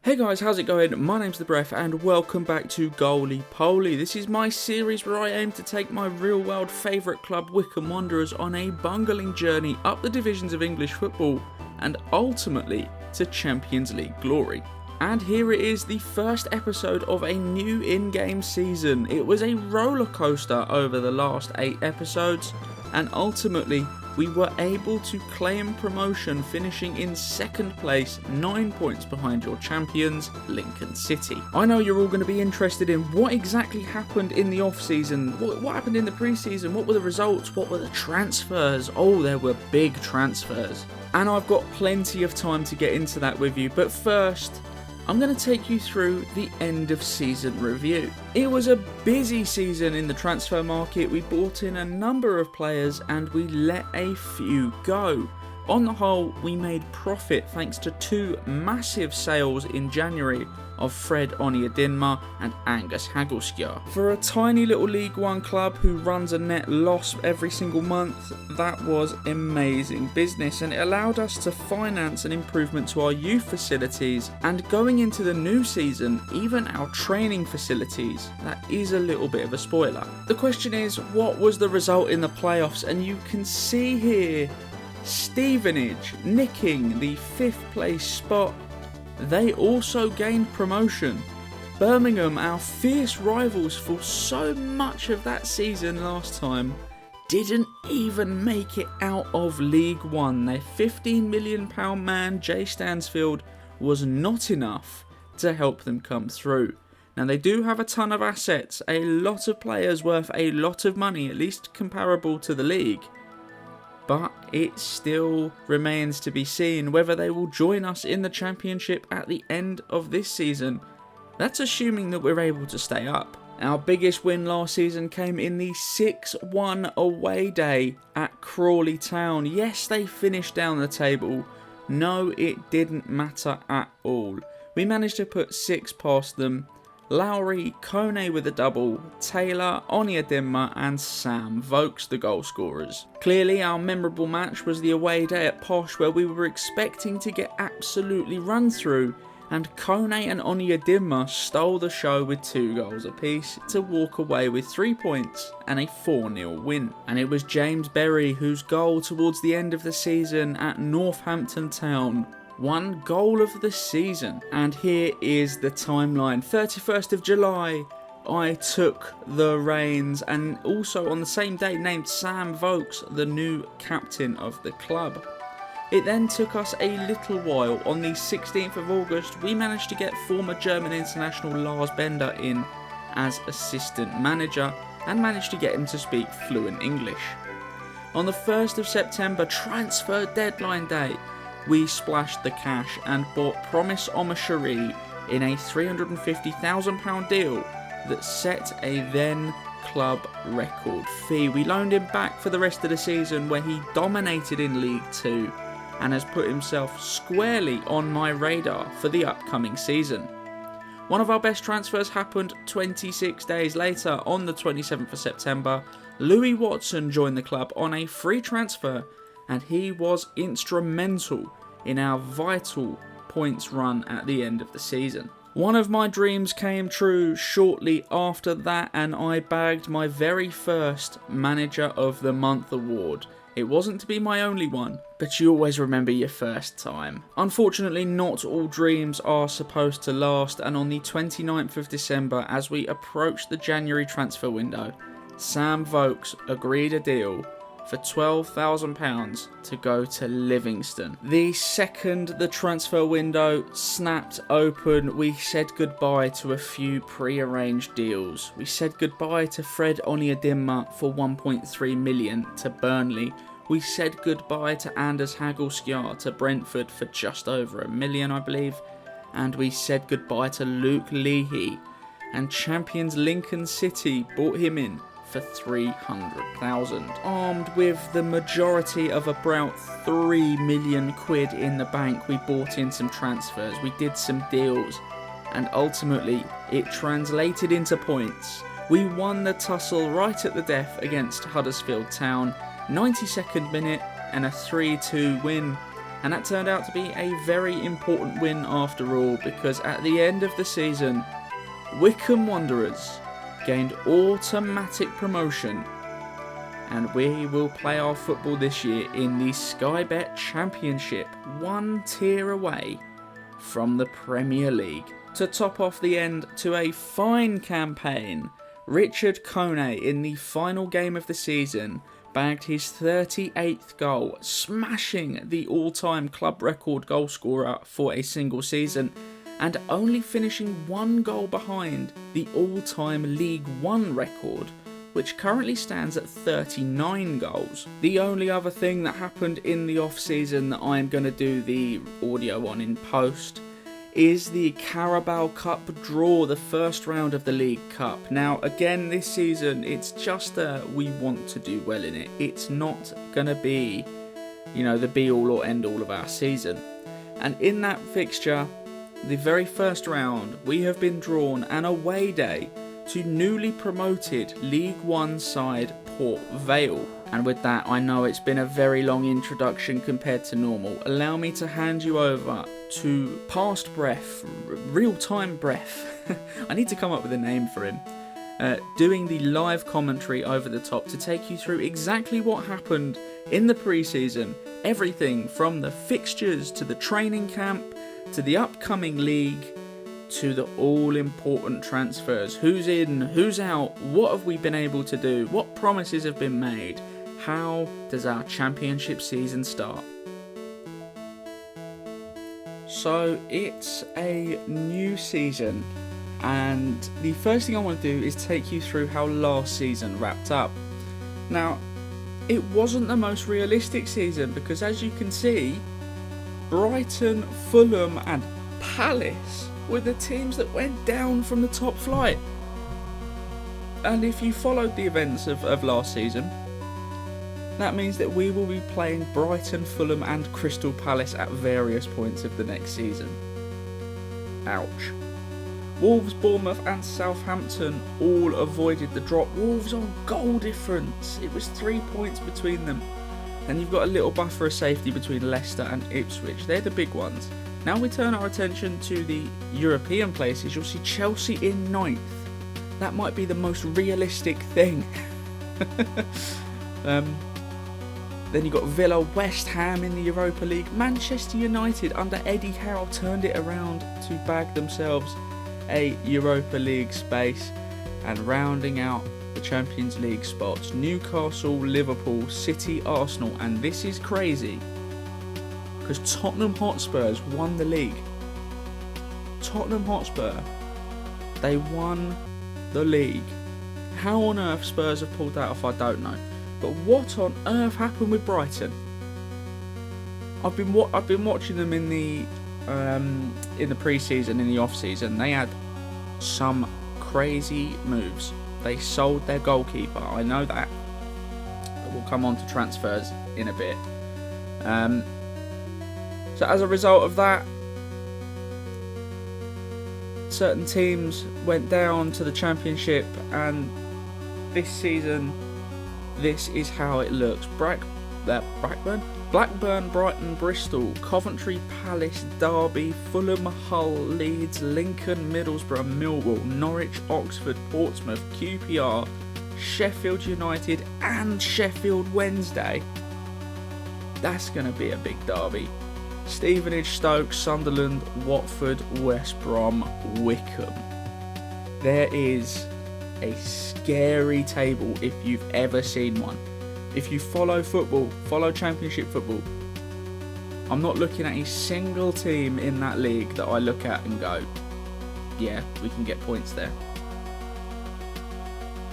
Hey guys, how's it going? My name's The Breath and welcome back to Goaly-Poly. This is my series where I aim to take my real world favourite club Wycombe Wanderers on a bungling journey up the divisions of English football and ultimately to Champions League glory. And here it is, the first episode of a new in-game season. It was a roller coaster over the last 8 episodes and ultimately we were able to claim promotion, finishing in second place, 9 points behind your champions, Lincoln City. I know you're all going to be interested in what exactly happened in the off-season, what happened in the pre-season, what were the results, what were the transfers. Oh, there were big transfers. And I've got plenty of time to get into that with you, but first, I'm going to take you through the end of season review. It was a busy season in the transfer market. We bought in a number of players and we let a few go. On the whole, we made profit thanks to 2 massive sales in January of Fred Onyedinma and Angus Haggleskjar. For a tiny little League One club who runs a net loss every single month, that was amazing business, and it allowed us to finance an improvement to our youth facilities, and going into the new season, even our training facilities. That is a little bit of a spoiler. The question is, what was the result in the playoffs? And you can see here Stevenage nicking the 5th place spot. They also gained promotion. Birmingham, our fierce rivals for so much of that season last time, didn't even make it out of League One. Their £15 million man, Jay Stansfield, was not enough to help them come through. Now they do have a ton of assets, a lot of players worth a lot of money, at least comparable to the league. But it still remains to be seen whether they will join us in the Championship at the end of this season. That's assuming that we're able to stay up. Our biggest win last season came in the 6-1 away day at Crawley Town. Yes, they finished down the table. No, it didn't matter at all. We managed to put 6 past them. Lowry, Kone with a double, Taylor, Onyedinma and Sam Vokes the goal scorers. Clearly our memorable match was the away day at Posh, where we were expecting to get absolutely run through, and Kone and Onyedinma stole the show with 2 goals apiece to walk away with 3 points and a 4-0 win. And it was James Berry whose goal towards the end of the season at Northampton Town won goal of the season. And here is the timeline. 31st of July, I took the reins and also on the same day named Sam Vokes the new captain of the club. It then took us a little while. On the 16th of August, we managed to get former German international Lars Bender in as assistant manager and managed to get him to speak fluent English. On the 1st of September, transfer deadline day, we splashed the cash and bought Promise Omashari in a £350,000 deal that set a then club record fee. We loaned him back for the rest of the season, where he dominated in League 2 and has put himself squarely on my radar for the upcoming season. One of our best transfers happened 26 days later. On the 27th of September, Louis Watson joined the club on a free transfer, and he was instrumental in our vital points run at the end of the season. One of my dreams came true shortly after that, and I bagged my very first Manager of the Month award. It wasn't to be my only one, but you always remember your first time. Unfortunately, not all dreams are supposed to last, and on the 29th of December, as we approached the January transfer window, Sam Vokes agreed a deal for £12,000 to go to Livingston. The second the transfer window snapped open, we said goodbye to a few pre-arranged deals. We said goodbye to Fred Onyedinma for 1.3 million to Burnley. We said goodbye to Angus Haggleskjar to Brentford for just over £1 million, I believe. And we said goodbye to Luke Leahy, and champions Lincoln City bought him in for 300,000. Armed with the majority of about 3 million quid in the bank, we bought in some transfers, we did some deals, and ultimately it translated into points. We won the tussle right at the death against Huddersfield Town, 92nd minute and a 3-2 win. And that turned out to be a very important win after all, because at the end of the season, Wycombe Wanderers gained automatic promotion, and we will play our football this year in the Sky Bet Championship, one tier away from the Premier League. To top off the end to a fine campaign, Richard Kone in the final game of the season bagged his 38th goal, smashing the all-time club record goal scorer for a single season, and only finishing one goal behind the all-time League One record, which currently stands at 39 goals. The only other thing that happened in the off-season that I'm going to do the audio on in post is the Carabao Cup draw, the first round of the League Cup. Now, again, this season, it's just we want to do well in it. It's not going to be, the be-all or end-all of our season. And in that fixture, the very first round, we have been drawn an away day to newly promoted League One side Port Vale. And with that, I know it's been a very long introduction compared to normal. Allow me to hand you over to past breath, real-time breath. I need to come up with a name for him. Doing the live commentary over the top to take you through exactly what happened in the pre-season. Everything from the fixtures to the training camp to the upcoming league to the all-important transfers. Who's in, who's out, what have we been able to do, what promises have been made, how does our championship season start? So it's a new season, and the first thing I want to do is take you through how last season wrapped up. Now, it wasn't the most realistic season because, as you can see, Brighton, Fulham and Palace were the teams that went down from the top flight. And if you followed the events of last season, that means that we will be playing Brighton, Fulham and Crystal Palace at various points of the next season. Ouch. Wolves, Bournemouth and Southampton all avoided the drop. Wolves on goal difference. It was 3 points between them. And you've got a little buffer of safety between Leicester and Ipswich. They're the big ones. Now we turn our attention to the European places. You'll see Chelsea in 9th. That might be the most realistic thing. Then you've got Villa, West Ham in the Europa League. Manchester United under Eddie Howe turned it around to bag themselves a Europa League space. And rounding out the Champions League spots, Newcastle, Liverpool, City, Arsenal. And this is crazy because Tottenham Hotspurs won the league. Tottenham Hotspur, they won the league. How on earth Spurs have pulled that off, I don't know. But what on earth happened with Brighton? I've been watching them in the pre-season, in the off-season. They had some crazy moves. They sold their goalkeeper. I know that. We'll come on to transfers in a bit. So as a result of that, certain teams went down to the Championship, and this season, this is how it looks. Blackburn, Brighton, Bristol, Coventry, Palace, Derby, Fulham, Hull, Leeds, Lincoln, Middlesbrough, Millwall, Norwich, Oxford, Portsmouth, QPR, Sheffield United and Sheffield Wednesday. That's going to be a big derby. Stevenage, Stoke, Sunderland, Watford, West Brom, Wycombe. There is a scary table if you've ever seen one. If you follow football, follow Championship football, I'm not looking at a single team in that league that I look at and go, yeah, we can get points there.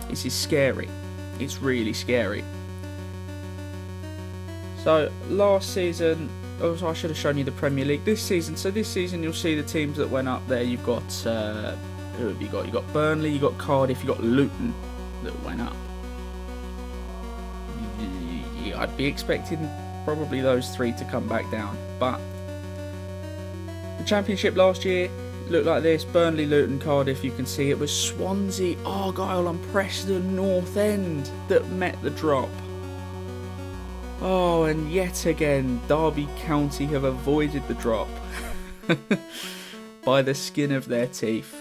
This is scary. It's really scary. So last season, oh, I should have shown you the Premier League. This season, you'll see the teams that went up there. You've got, who have you got? You've got Burnley, you've got Cardiff, you've got Luton that went up. I'd be expecting probably those three to come back down. But the Championship last year looked like this. Burnley, Luton, Cardiff, you can see it was Swansea, Argyle and Preston North End that met the drop. Oh, and yet again, Derby County have avoided the drop by the skin of their teeth.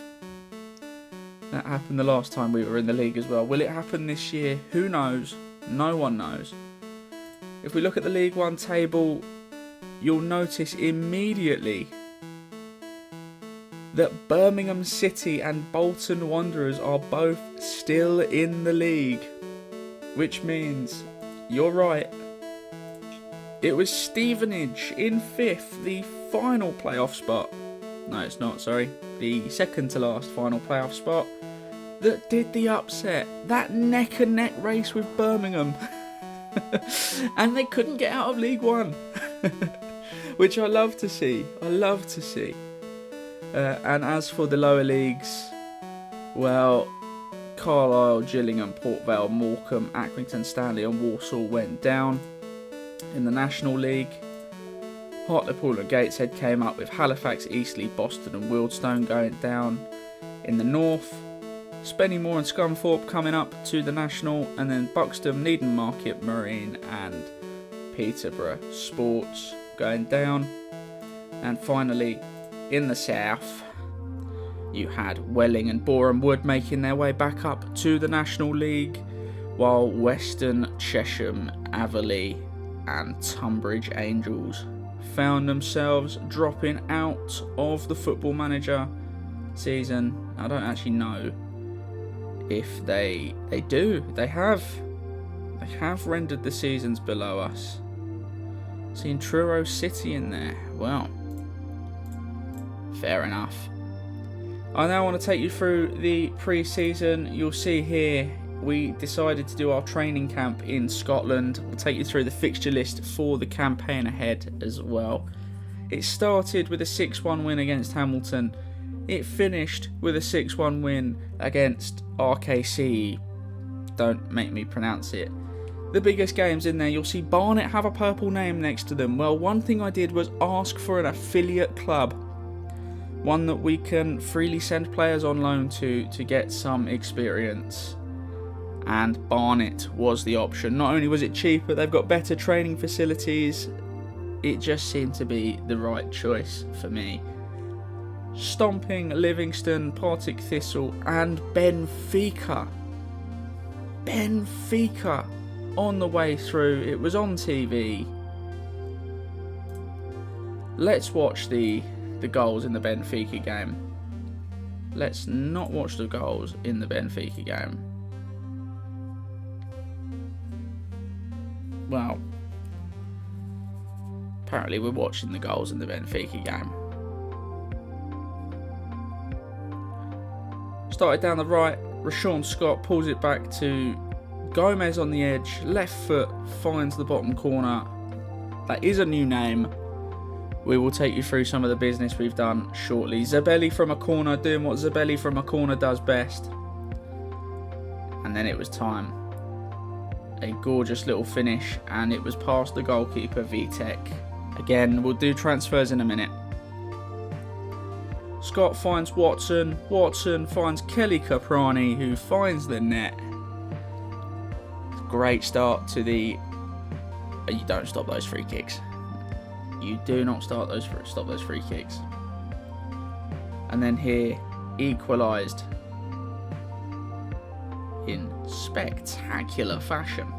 That happened the last time we were in the league as well. Will it happen this year? Who knows? No one knows. If we look at the League One table, you'll notice immediately that Birmingham City and Bolton Wanderers are both still in the league. Which means, you're right, it was Stevenage in 5th, the final playoff spot. No, it's not, sorry. The second to last final playoff spot that did the upset. That neck and neck race with Birmingham. And they couldn't get out of League One. Which I love to see. I love to see. And as for the lower leagues, well, Carlisle, Gillingham, Port Vale, Morecambe, Accrington, Stanley and Walsall went down. In the National League, Hartlepool and Gateshead came up, with Halifax, Eastleigh, Boston and Wealdstone going down. In the North, Spennymoor and Scunthorpe coming up to the National, and then Buxton, Needham Market, Marine and Peterborough Sports going down. And finally, in the South, you had Welling and Boreham Wood making their way back up to the National League, while Western, Chesham, Averley and Tunbridge Angels found themselves dropping out of the Football Manager season. I don't actually know if they have rendered the seasons below us. Seeing Truro City in there. Well, fair enough. I now want to take you through the pre-season. You'll see here we decided to do our training camp in Scotland. We'll take you through the fixture list for the campaign ahead as well. It started with a 6-1 win against Hamilton. It finished with a 6-1 win against RKC. Don't make me pronounce it. The biggest games in there, you'll see Barnet have a purple name next to them. Well, one thing I did was ask for an affiliate club. One that we can freely send players on loan to get some experience. And Barnet was the option. Not only was it cheaper, they've got better training facilities. It just seemed to be the right choice for me. Stomping Livingston, Partick Thistle and Benfica. Benfica on the way through. It was on TV. Let's watch the goals in the Benfica game. Let's not watch the goals in the Benfica game. Well, apparently we're watching the goals in the Benfica game. Started down the right, Rashawn Scott pulls it back to Gomez on the edge, left foot finds the bottom corner. That is a new name. We will take you through some of the business we've done shortly. Zabelli from a corner, doing what Zabelli from a corner does best. And then it was time. A gorgeous little finish, and it was past the goalkeeper, Vitek. Again, we'll do transfers in a minute. Scott finds Watson. Watson finds Kelly Caprani, who finds the net. Great start to the... You don't stop those free kicks. You do not stop those free kicks. And then here, equalised in spectacular fashion.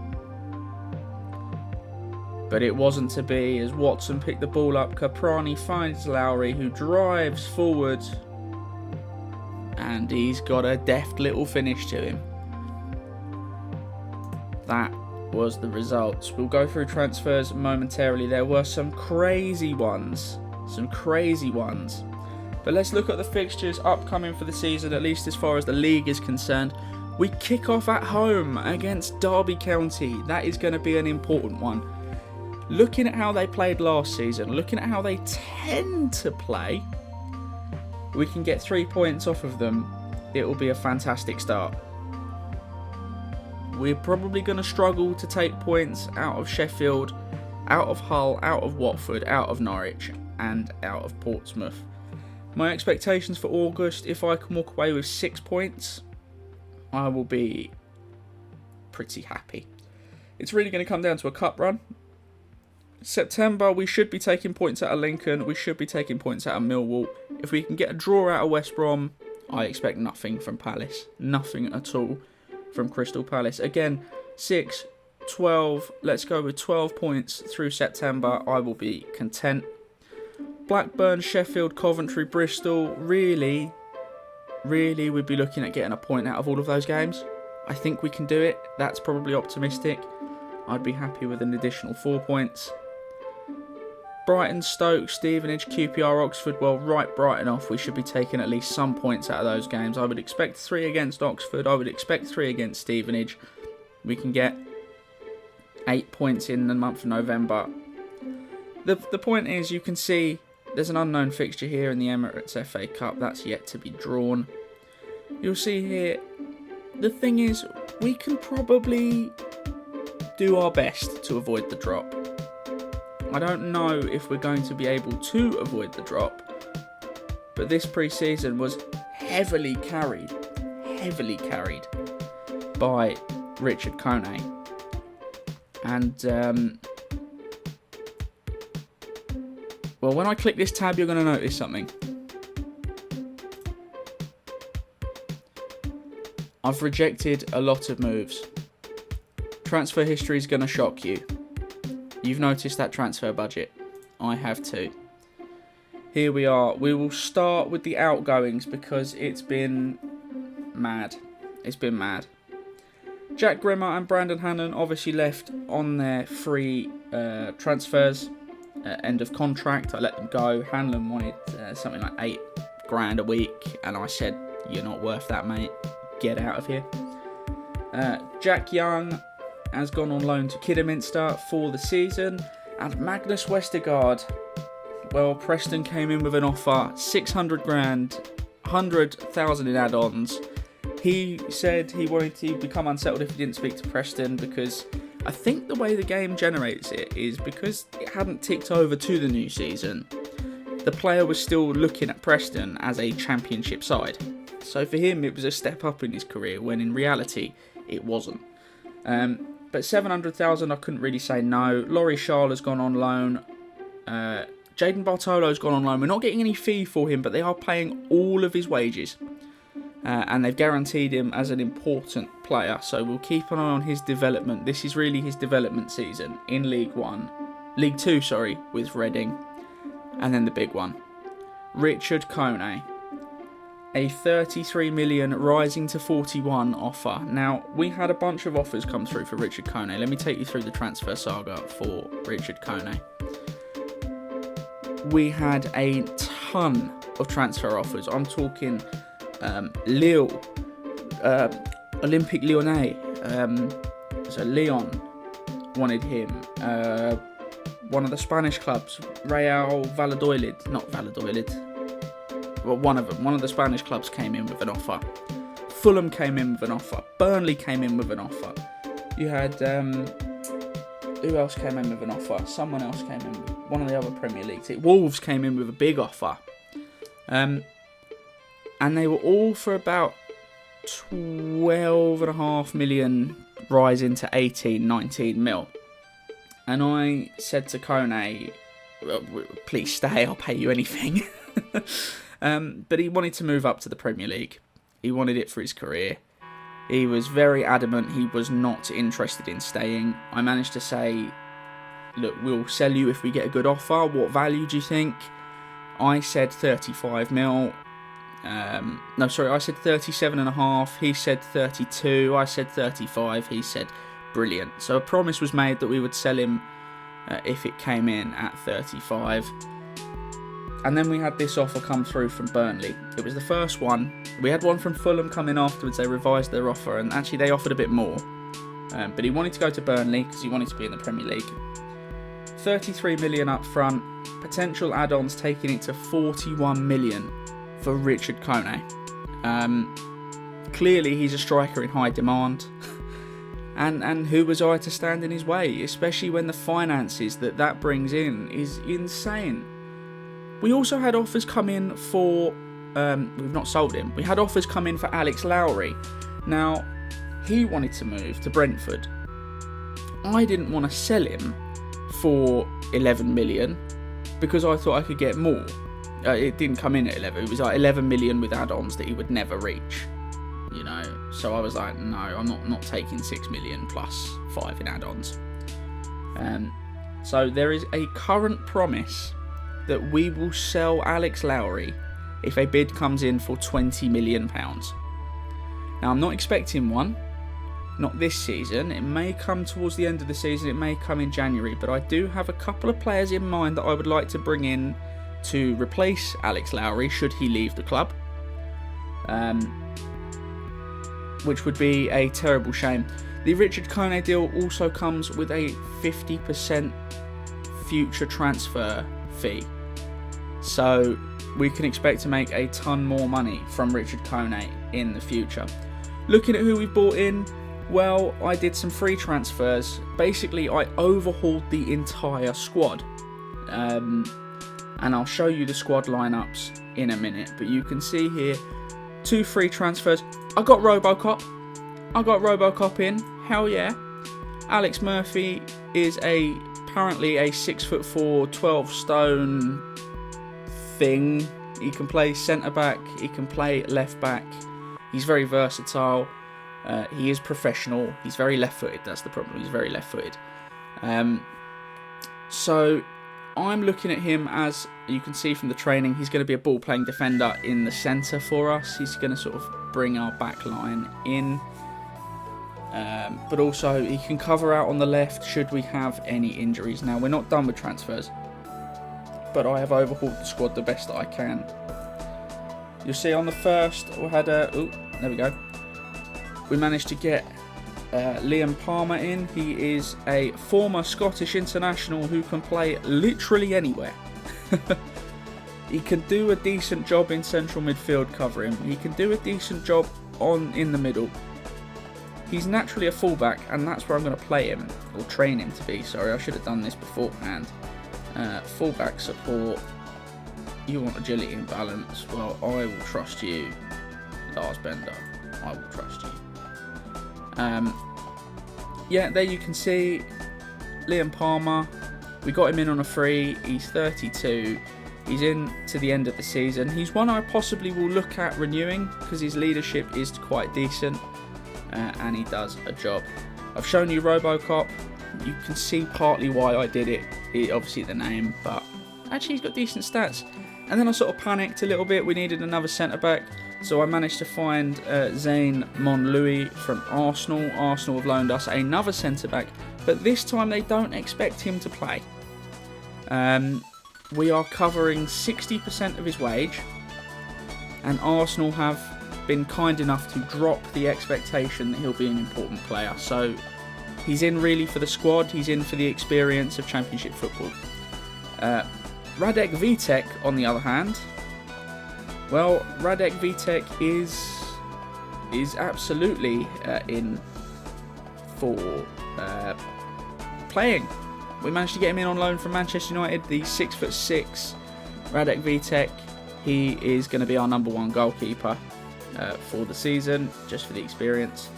But it wasn't to be, as Watson picked the ball up. Caprani finds Lowry, who drives forward, and he's got a deft little finish to him. That was the results. We'll go through transfers momentarily. There were some crazy ones. But let's look at the fixtures upcoming for the season, at least as far as the league is concerned. We kick off at home against Derby County. That is going to be an important one. Looking at how they played last season, looking at how they tend to play, we can get 3 points off of them. It will be a fantastic start. We're probably going to struggle to take points out of Sheffield, out of Hull, out of Watford, out of Norwich and out of Portsmouth. My expectations for August, if I can walk away with 6 points, I will be pretty happy. It's really going to come down to a cup run. September, we should be taking points out of Lincoln. We should be taking points out of Millwall. If we can get a draw out of West Brom, I expect nothing from Palace. Nothing at all from Crystal Palace. Again, 6, 12. Let's go with 12 points through September. I will be content. Blackburn, Sheffield, Coventry, Bristol. Really, we'd be looking at getting a point out of all of those games. I think we can do it. That's probably optimistic. I'd be happy with an additional 4 points. Brighton, Stoke, Stevenage, QPR, Oxford. Well, write Brighton off. We should be taking at least some points out of those games. I would expect 3 against Oxford. I would expect 3 against Stevenage. We can get 8 points in the month of November. The point is, you can see there's an unknown fixture here in the Emirates FA Cup. That's yet to be drawn. You'll see here, the thing is, we can probably do our best to avoid the drop. I don't know if we're going to be able to avoid the drop, but this pre-season was heavily carried by Richard Kone. And, well, when I click this tab, you're going to notice something. I've rejected a lot of moves. Transfer history is going to shock you. You've noticed that transfer budget. I have too. Here we are. We will start with the outgoings because it's been mad. It's been mad. Jack Grimmer and Brandon Hannon obviously left on their free transfers. End of contract. I let them go. Hanlon wanted something like $8,000 a week, and I said, "You're not worth that, mate. Get out of here." Jack Young has gone on loan to Kidderminster for the season, and Magnus Westergaard. Well, Preston came in with an offer, $600,000, 100,000 in add-ons. He said he wanted to become unsettled if he didn't speak to Preston, because I think the way the game generates it is because it hadn't ticked over to the new season. The player was still looking at Preston as a championship side. So for him, it was a step up in his career, when in reality, it wasn't. But 700,000, I couldn't really say no. Laurie Schall has gone on loan. Jaden Bartolo's gone on loan. We're not getting any fee for him, but they are paying all of his wages. And they've guaranteed him as an important player. So we'll keep an eye on his development. This is really his development season in League 2, with Reading. And then the big one. Richard Kone. A 33 million rising to 41 offer. Now, we had a bunch of offers come through for Richard Kone. Let me take you through the transfer saga for Richard Kone. We had a ton of transfer offers. I'm talking Lille, Olympique Lyonnais, so Lyon wanted him. One of the Spanish clubs, Real Valladolid, well, one of the Spanish clubs came in with an offer. Fulham came in with an offer. Burnley came in with an offer. You had, who else came in with an offer? Someone else came in, one of the other Premier League teams. Wolves came in with a big offer. And they were all for about 12.5 million, rising to 18, 19 mil. And I said to Kone, well, please stay, I'll pay you anything. But he wanted to move up to the Premier League. He wanted it for his career. He was very adamant he was not interested in staying. I managed to say, look, we'll sell you if we get a good offer. What value do you think? I said 35 mil. I said 37.5. He said 32. I said 35. He said brilliant. So a promise was made that we would sell him if it came in at 35. And then we had this offer come through from Burnley. It was the first one. We had one from Fulham come in afterwards. They revised their offer, and actually they offered a bit more. But he wanted to go to Burnley because he wanted to be in the Premier League. 33 million up front. Potential add-ons taking it to 41 million for Richard Kone. Clearly he's a striker in high demand. And who was I to stand in his way? Especially when the finances that brings in is insane. We also had offers come in for, we've not sold him, we had offers come in for Alex Lowry. Now, he wanted to move to Brentford. I didn't want to sell him for 11 million because I thought I could get more. It didn't come in at 11. It was like 11 million with add-ons that he would never reach. You know, so I was like, no, I'm not taking 6 million plus 5 in add-ons. So there is a current promise that we will sell Alex Lowry if a bid comes in for £20 million. Now, I'm not expecting one, not this season. It may come towards the end of the season, it may come in January, but I do have a couple of players in mind that I would like to bring in to replace Alex Lowry should he leave the club. Which would be a terrible shame. The Richard Kone deal also comes with a 50% future transfer fee. So we can expect to make a ton more money from Richard Kone in the future. Looking at who we've bought in, well, I did some free transfers. Basically, I overhauled the entire squad. And I'll show you the squad lineups in a minute. But you can see here, 2 free transfers. I got Robocop in. Hell yeah. Alex Murphy is apparently a 6'4", 12 stone thing. He can play centre back. He can play left back. He's very versatile. He is professional. He's very left-footed. That's the problem. He's very left-footed. So I'm looking at him as, you can see from the training, he's going to be a ball-playing defender in the centre for us. He's going to sort of bring our back line in. But also he can cover out on the left should we have any injuries. Now, we're not done with transfers, but I have overhauled the squad the best that I can. You'll see on the first, we had there we go. We managed to get Liam Palmer in. He is a former Scottish international who can play literally anywhere. He can do a decent job in central midfield covering. He can do a decent job in the middle. He's naturally a fullback, and that's where I'm going to play him, or train him to be. Sorry, I should have done this beforehand. Fullback support. You want agility and balance? Well, I will trust you, Lars Bender. I will trust you. Yeah, there you can see Liam Palmer. We got him in on a free. He's 32. He's in to the end of the season. He's one I possibly will look at renewing because his leadership is quite decent and he does a job. I've shown you Robocop. You can see partly why I did it. Obviously the name, but actually he's got decent stats. And then I sort of panicked a little bit. We needed another centre-back. So I managed to find Zayn Monlouis from Arsenal. Arsenal have loaned us another centre-back. But this time they don't expect him to play. We are covering 60% of his wage. And Arsenal have been kind enough to drop the expectation that he'll be an important player. So he's in really for the squad. He's in for the experience of Championship football. Radek Vitek, on the other hand, well, Radek Vitek is absolutely in for playing. We managed to get him in on loan from Manchester United, the 6'6" Radek Vitek. He is going to be our #1 goalkeeper for the season, just for the experience.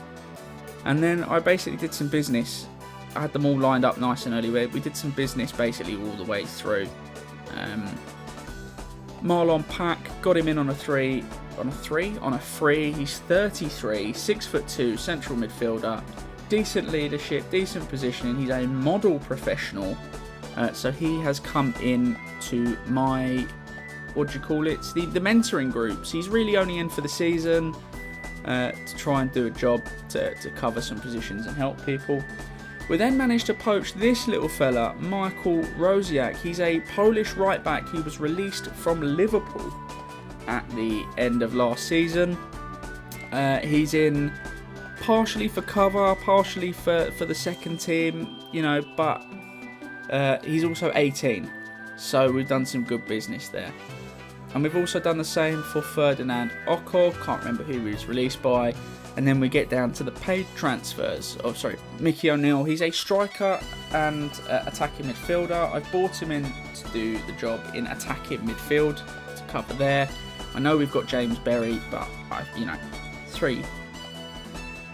And then I basically did some business. I had them all lined up nice and early. We did some business basically all the way through. Marlon Pack, got him in on a free. He's 33, 6'2", central midfielder, decent leadership, decent positioning. He's a model professional, so he has come in to my, what do you call it? The mentoring groups. He's really only in for the season to try and do a job to cover some positions and help people. We then managed to poach this little fella, Michael Rosiak. He's a Polish right back. He was released from Liverpool at the end of last season. He's in partially for cover, partially for the second team, you know, but he's also 18. So we've done some good business there. And we've also done the same for Ferdinand Okov. Can't remember who he was released by. And then we get down to the paid transfers. Oh, sorry, Mickey O'Neill. He's a striker and attacking midfielder. I've brought him in to do the job in attacking midfield to cover there. I know we've got James Berry, but 3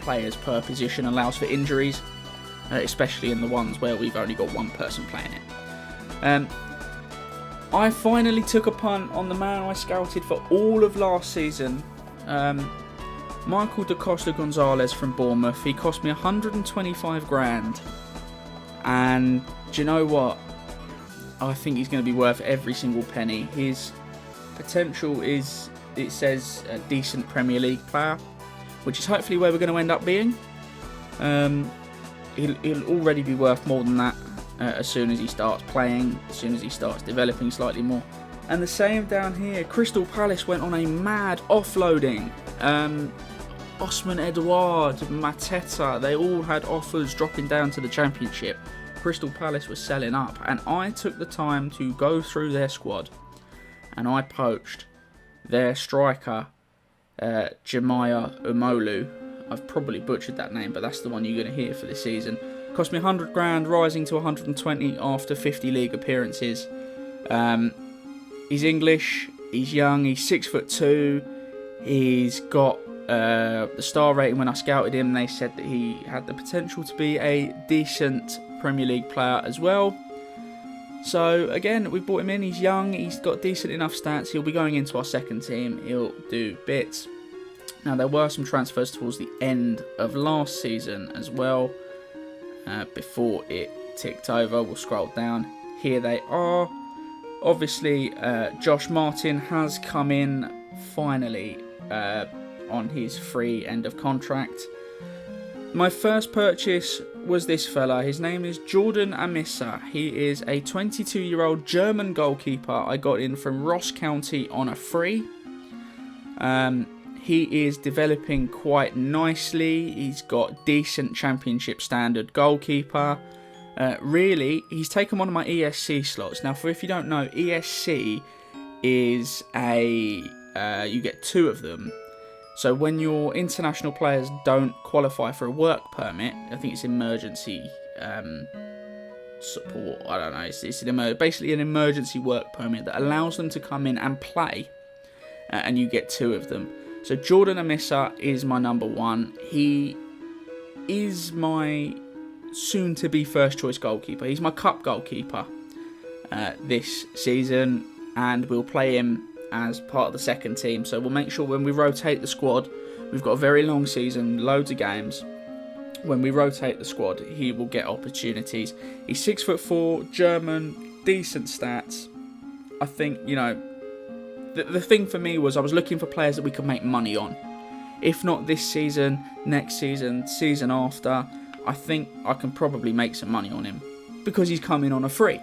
players per position allows for injuries. especially in the ones where we've only got one person playing it. I finally took a punt on the man I scouted for all of last season, Michael da Costa Gonzalez from Bournemouth. He cost me 125 grand, and do you know what? I think he's going to be worth every single penny. His potential is, it says, a decent Premier League player, which is hopefully where we're going to end up being. He'll already be worth more than that as soon as he starts playing, as soon as he starts developing slightly more. And the same down here. Crystal Palace went on a mad offloading. Osman Edouard, Mateta, they all had offers dropping down to the Championship. Crystal Palace was selling up, and I took the time to go through their squad, and I poached their striker, Jemiah Umolu. I've probably butchered that name, but that's the one you're going to hear for this season. Cost me 100 grand, rising to 120 after 50 league appearances. He's English, he's young, he's 6'2". He's got the star rating. When I scouted him, they said that he had the potential to be a decent Premier League player as well. So again, we brought him in. He's young, he's got decent enough stats. He'll be going into our second team. He'll do bits. Now, there were some transfers towards the end of last season as well, before it ticked over. We'll scroll down. Here they are. Obviously, Josh Martin has come in finally on his free end of contract. My first purchase was this fella. His name is Jordan Amissa. He is a 22-year-old German goalkeeper I got in from Ross County on a free. He is developing quite nicely. He's got decent Championship standard goalkeeper. Really, he's taken one of my ESC slots. Now, for if you don't know, ESC is you get 2 of them. So when your international players don't qualify for a work permit, I think it's emergency support. I don't know. It's basically an emergency work permit that allows them to come in and play, and you get 2 of them. So Jordan Amissa is my number 1. He is my soon-to-be first-choice goalkeeper. He's my cup goalkeeper this season, and we'll play him as part of the second team. So we'll make sure when we rotate the squad, we've got a very long season, loads of games. When we rotate the squad, he will get opportunities. He's 6'4", German, decent stats. I think, you know, the thing for me was I was looking for players that we could make money on. If not this season, next season, season after, I think I can probably make some money on him because he's coming on a free.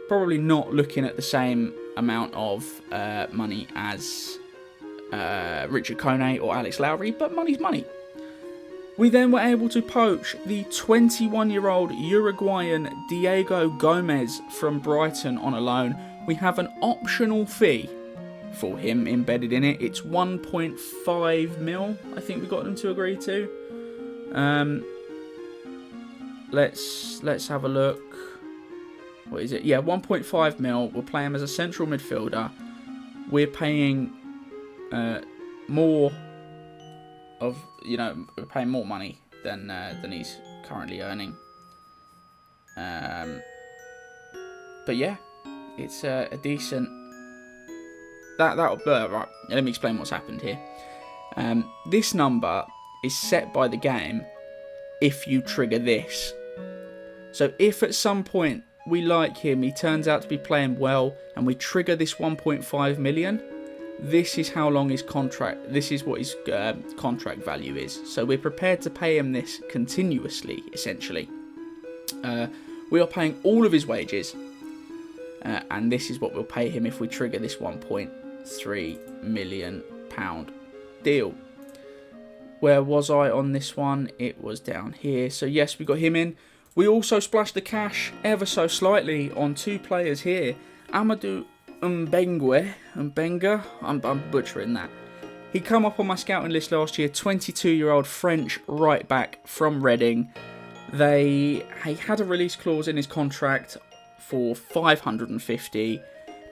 Probably not looking at the same amount of money as Richard Kone or Alex Lowry, but money's money. We then were able to poach the 21-year-old Uruguayan Diego Gomez from Brighton on a loan. We have an optional fee for him embedded in it. It's 1.5 mil, I think we got them to agree to. Let's have a look. What is it? Yeah, 1.5 mil. We'll play him as a central midfielder. We're paying more of, you know, we're paying more money than he's currently earning. But yeah, it's a decent. Right. Let me explain what's happened here. This number is set by the game if you trigger this. So if at some point we like him, he turns out to be playing well, and we trigger this 1.5 million, this is how long his contract, this is what his contract value is. So we're prepared to pay him this continuously, essentially. We are paying all of his wages, and this is what we'll pay him if we trigger this £1.3 million deal. Where was I on this one? It was down here. So yes, we got him in. We also splashed the cash ever so slightly on 2 players here. Amadou Mbenga, I'm butchering that. He come up on my scouting list last year, 22-year-old French right back from Reading. He had a release clause in his contract for 550.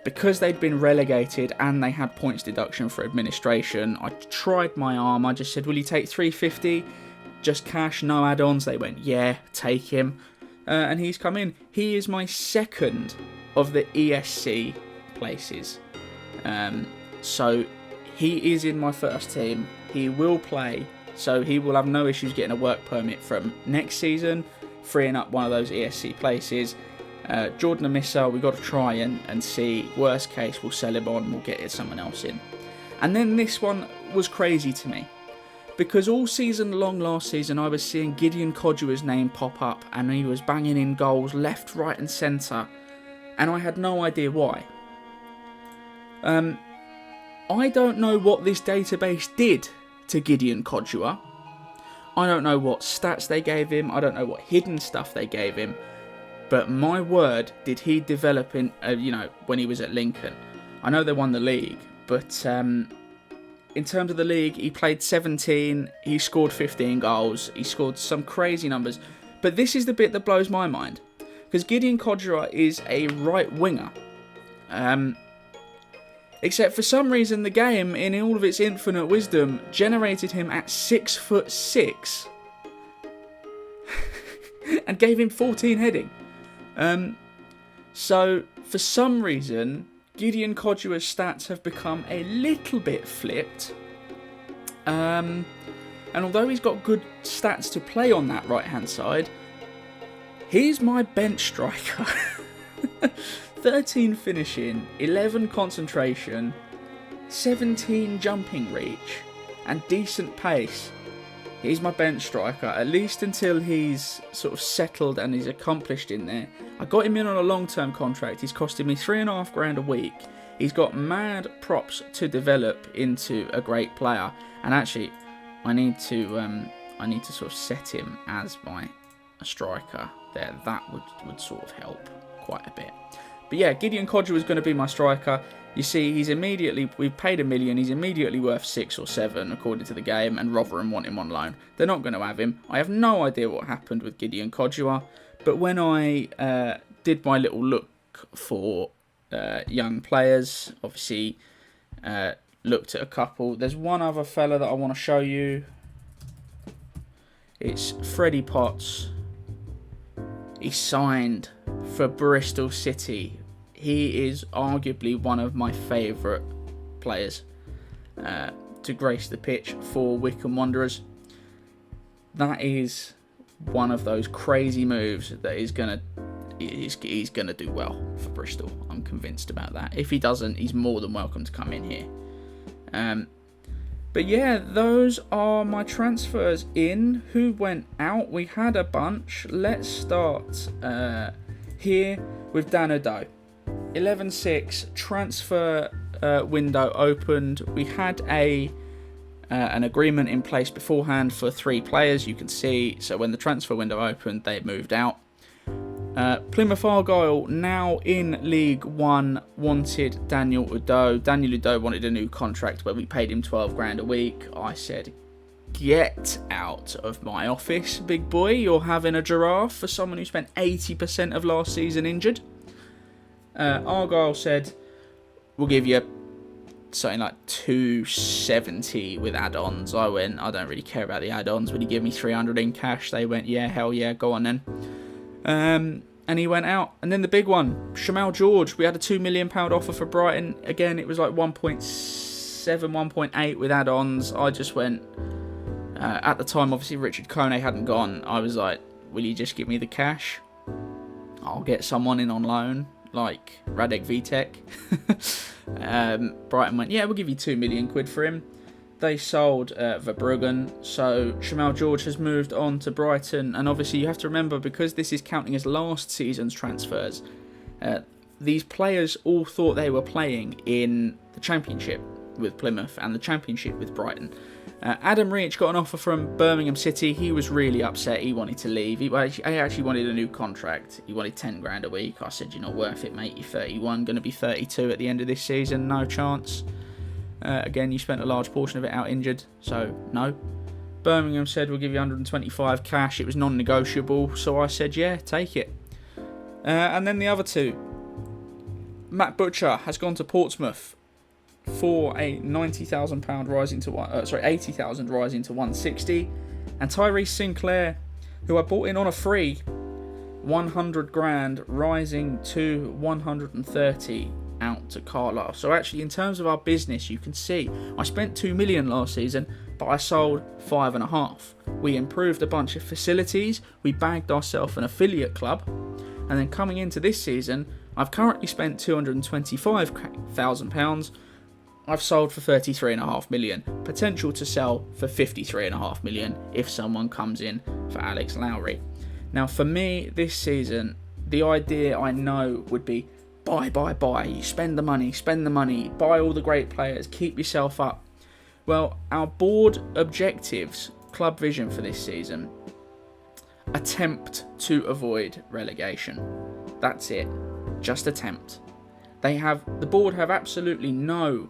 Because they'd been relegated and they had points deduction for administration, I tried my arm. I just said, will you take 350? just cash, no add-ons. They went, yeah, take him. And he's come in. He is my second of the ESC places. So he is in my first team. He will play, so he will have no issues getting a work permit from next season, freeing up one of those ESC places. Jordan Amissa, we've got to try and see. Worst case, we'll sell him on, we'll get someone else in. And then this one was crazy to me, because all season long last season I was seeing Gideon Kodua's name pop up, and he was banging in goals left, right and centre, and I had no idea why. I don't know what this database did to Gideon Kodua. I don't know what stats they gave him, I don't know what hidden stuff they gave him, but my word, did he develop in, when he was at Lincoln. I know they won the league, but in terms of the league, he played 17, he scored 15 goals, he scored some crazy numbers. But this is the bit that blows my mind, because Gideon Kodua is a right winger. Except for some reason, the game, in all of its infinite wisdom, generated him at 6'6", and gave him 14 heading. So, for some reason, Gideon Kodua's stats have become a little bit flipped. And although he's got good stats to play on that right-hand side, he's my bench striker. 13 finishing, 11 concentration, 17 jumping reach, and decent pace. He's my bench striker, at least until he's sort of settled and he's accomplished in there. I got him in on a long-term contract. He's costing me $3,500 a week. He's got mad props to develop into a great player. And actually, I need to sort of set him as my striker there. That would sort of help quite a bit. But yeah, Gideon Kodua is going to be my striker. You see, we've paid $1 million, he's immediately worth 6 or 7 according to the game, and Rotherham want him on loan. They're not going to have him. I have no idea what happened with Gideon Kodua, but when I did my little look for young players, obviously looked at a couple. There's one other fella that I want to show you. It's Freddie Potts. He signed for Bristol City. He is arguably one of my favourite players to grace the pitch for Wycombe Wanderers. That is one of those crazy moves that he's gonna do well for Bristol. I'm convinced about that. If he doesn't, he's more than welcome to come in here. But yeah, those are my transfers in. Who went out? We had a bunch. Let's start here with Dan O'Doe. 11-6 transfer window opened. We had an agreement in place beforehand for 3 players, you can see. So when the transfer window opened, they moved out. Plymouth Argyle, now in League One, wanted Daniel O'Doe. Daniel O'Doe wanted a new contract where we paid him $12,000 a week. I said, get out of my office, big boy. You're having a giraffe for someone who spent 80% of last season injured. Argyle said, we'll give you something like $270 with add-ons. I went, I don't really care about the add-ons. Would you give me $300 in cash? They went, yeah, hell yeah, go on then. And he went out. And then the big one, Shamal George. We had a £2 million offer for Brighton. Again, it was like 1.7, 1.8 with add-ons. I just went, at the time, obviously, Richard Kone hadn't gone. I was like, will you just give me the cash? I'll get someone in on loan, like Radek Vitek. Brighton went, yeah, we'll give you £2 million for him. They sold Verbruggen, so Shamal George has moved on to Brighton. And obviously you have to remember, because this is counting as last season's transfers, these players all thought they were playing in the Championship with Plymouth and the Championship with Brighton. Adam Reach got an offer from Birmingham City. He was really upset. He wanted to leave. He actually wanted a new contract. He wanted $10,000 a week. I said, you're not worth it, mate. You're 31, going to be 32 at the end of this season. No chance. Again, you spent a large portion of it out injured, so no. Birmingham said, we'll give you 125 cash. It was non-negotiable, so I said, yeah, take it. And then the other two. Matt Butcher has gone to Portsmouth. for a £90,000 rising to 80,000 rising to 160, and Tyrese Sinclair, who I bought in on a free, 100 grand rising to 130 out to Carlisle. So actually, in terms of our business, you can see I spent 2 million last season, but I sold 5.5. We improved a bunch of facilities, we bagged ourselves an affiliate club, and then coming into this season, I've currently spent £225,000. I've sold for 33.5 million. Potential to sell for 53.5 million if someone comes in for Alex Lowry. Now, for me, this season, the idea I know would be buy. You spend the money, buy all the great players, keep yourself up. Well, our board objectives, club vision for this season, attempt to avoid relegation. That's it. Just attempt. The board have absolutely no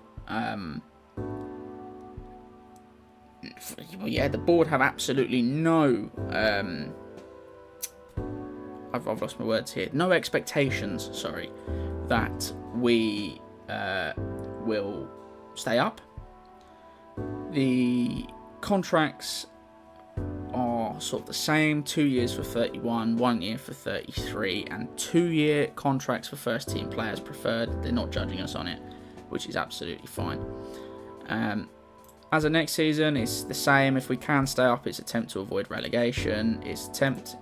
I've lost my words here. No expectations, that we will stay up. The contracts are sort of the same: 2 years for 31, 1 year for 33, and 2-year contracts for first team players preferred. They're not judging us on it, which is absolutely fine. As of next season, it's the same. If we can stay up, it's attempt to avoid relegation. It's attempt.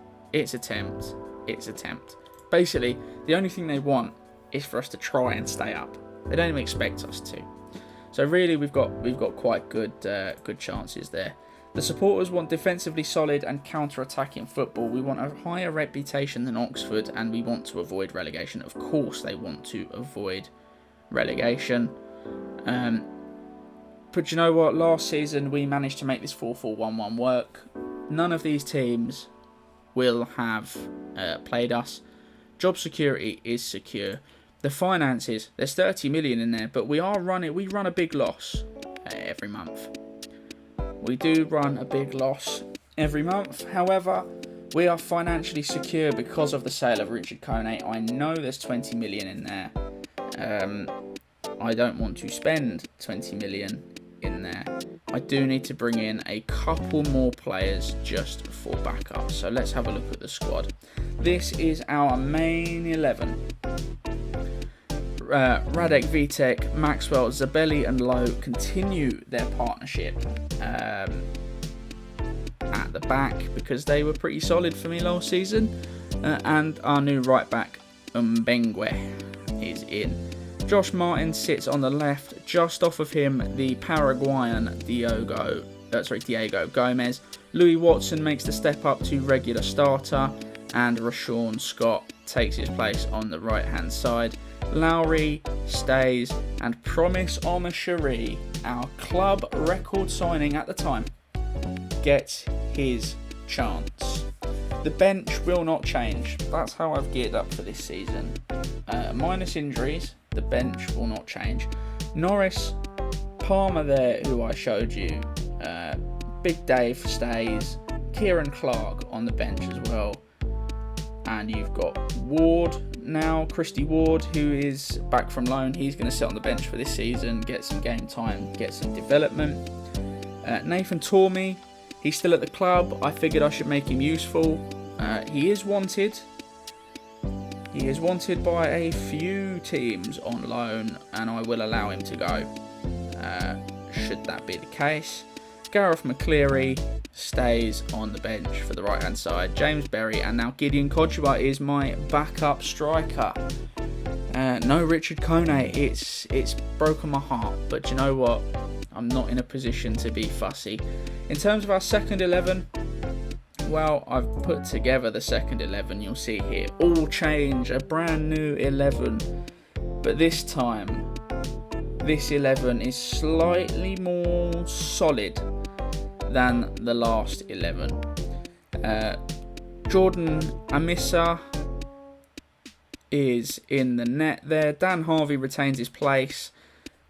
Basically, the only thing they want is for us to try and stay up. They don't even expect us to. So really, we've got quite good chances there. The supporters want defensively solid and counter-attacking football. We want a higher reputation than Oxford, and we want to avoid relegation. Of course, they want to avoid relegation. But you know what? Last season, we managed to make this 4-4-1-1 work. None of these teams will have played us. Job security is secure. The finances, there's 30 million in there, but we run a big loss every month. We do run a big loss every month. However, we are financially secure because of the sale of Richard Kone. I know there's 20 million in there. I don't want to spend 20 million in there. I do need to bring in a couple more players just for backup. So let's have a look at the squad. This is our main 11. Radek, Vitek, Maxwell, Zabelli and Lowe continue their partnership at the back because they were pretty solid for me last season. And our new right back, Mbengwe, is in. Josh Martin sits on the left. Just off of him, the Paraguayan Diego Gomez. Louis Watson makes the step up to regular starter, and Rashawn Scott takes his place on the right-hand side. Lowry stays, and Promise Omashari, our club record signing at the time, gets his chance. The bench will not change. That's how I've geared up for this season. Minus injuries, the bench will not change. Norris, Palmer there, who I showed you. Big Dave stays. Kieran Clark on the bench as well. And you've got Ward now, Christy Ward, who is back from loan. He's going to sit on the bench for this season, get some game time, get some development. Nathan Tormey, he's still at the club. I figured I should make him useful. He is wanted. He is wanted by a few teams on loan, and I will allow him to go, should that be the case. Gareth McCleary stays on the bench for the right-hand side. James Berry, and now Gideon Kodjua is my backup striker. No Richard Kone. It's broken my heart, but you know what? I'm not in a position to be fussy. In terms of our second 11, well, I've put together the second 11. You'll see here, all change, a brand new 11. But this time, this 11 is slightly more solid than the last 11. Jordan Amissa is in the net there. Dan Harvey retains his place.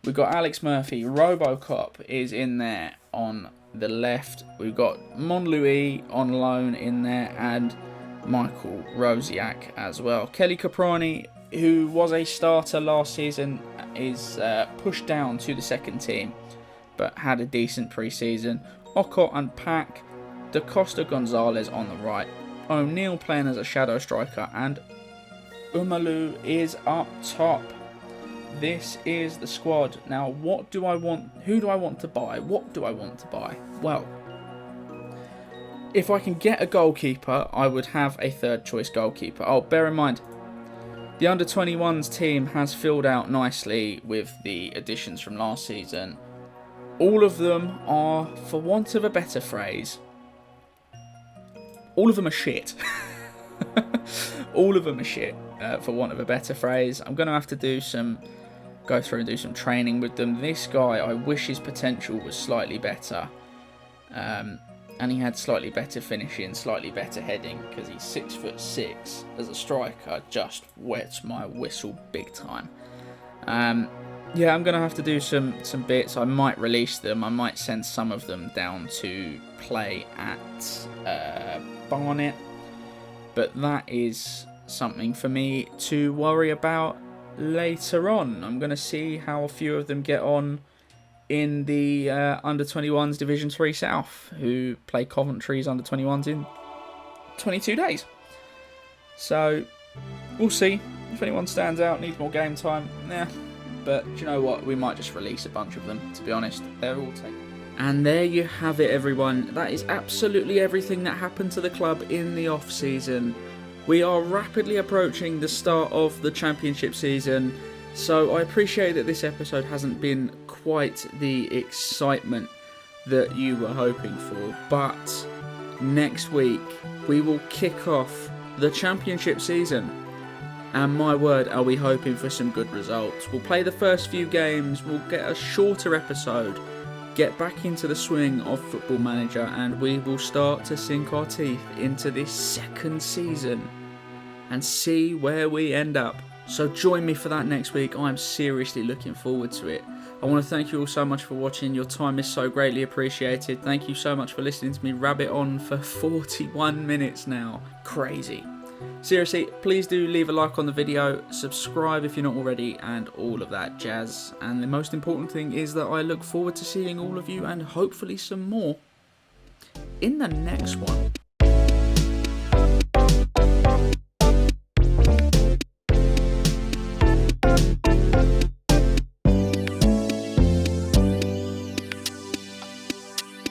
We've got Alex Murphy. Robocop is in there on the left. We've got Monlouis on loan in there, and Michael Rosiak as well. Kelly Caprani who was a starter last season, is pushed down to the second team, but had a decent pre-season. Okot and Pack, Da Costa Gonzalez on the right, O'Neill playing as a shadow striker, and Umalu is up top. This is the squad. Now, what do I want? Who do I want to buy? What do I want to buy? Well, if I can get a goalkeeper, I would have a third choice goalkeeper. Oh, bear in mind, the under-21s team has filled out nicely with the additions from last season. All of them are, for want of a better phrase, all of them are shit. All of them are shit, for want of a better phrase. I'm going to have to go through and do some training with them. This guy, I wish his potential was slightly better. And he had slightly better finishing, slightly better heading, because he's 6'6" as a striker. Just wets my whistle big time. Yeah, I'm going to have to do some bits. I might release them. I might send some of them down to play at Barnet. But that is something for me to worry about later on. I'm going to see how a few of them get on in the under-21s Division 3 South, who play Coventry's under-21s in 22 days. So, we'll see. If anyone stands out, needs more game time, but do you know what? We might just release a bunch of them, to be honest. They're all taken. And there you have it, everyone. That is absolutely everything that happened to the club in the off-season. We are rapidly approaching the start of the Championship season, so I appreciate that this episode hasn't been quite the excitement that you were hoping for, but next week we will kick off the Championship season. And my word, are we hoping for some good results. We'll play the first few games, we'll get a shorter episode, get back into the swing of Football Manager, and we will start to sink our teeth into this second season and see where we end up. So join me for that next week. I'm seriously looking forward to it. I want to thank you all so much for watching. Your time is so greatly appreciated. Thank you so much for listening to me rabbit on for 41 minutes now. Crazy. Seriously, please do leave a like on the video, subscribe if you're not already, and all of that jazz. And the most important thing is that I look forward to seeing all of you, and hopefully some more, in the next one.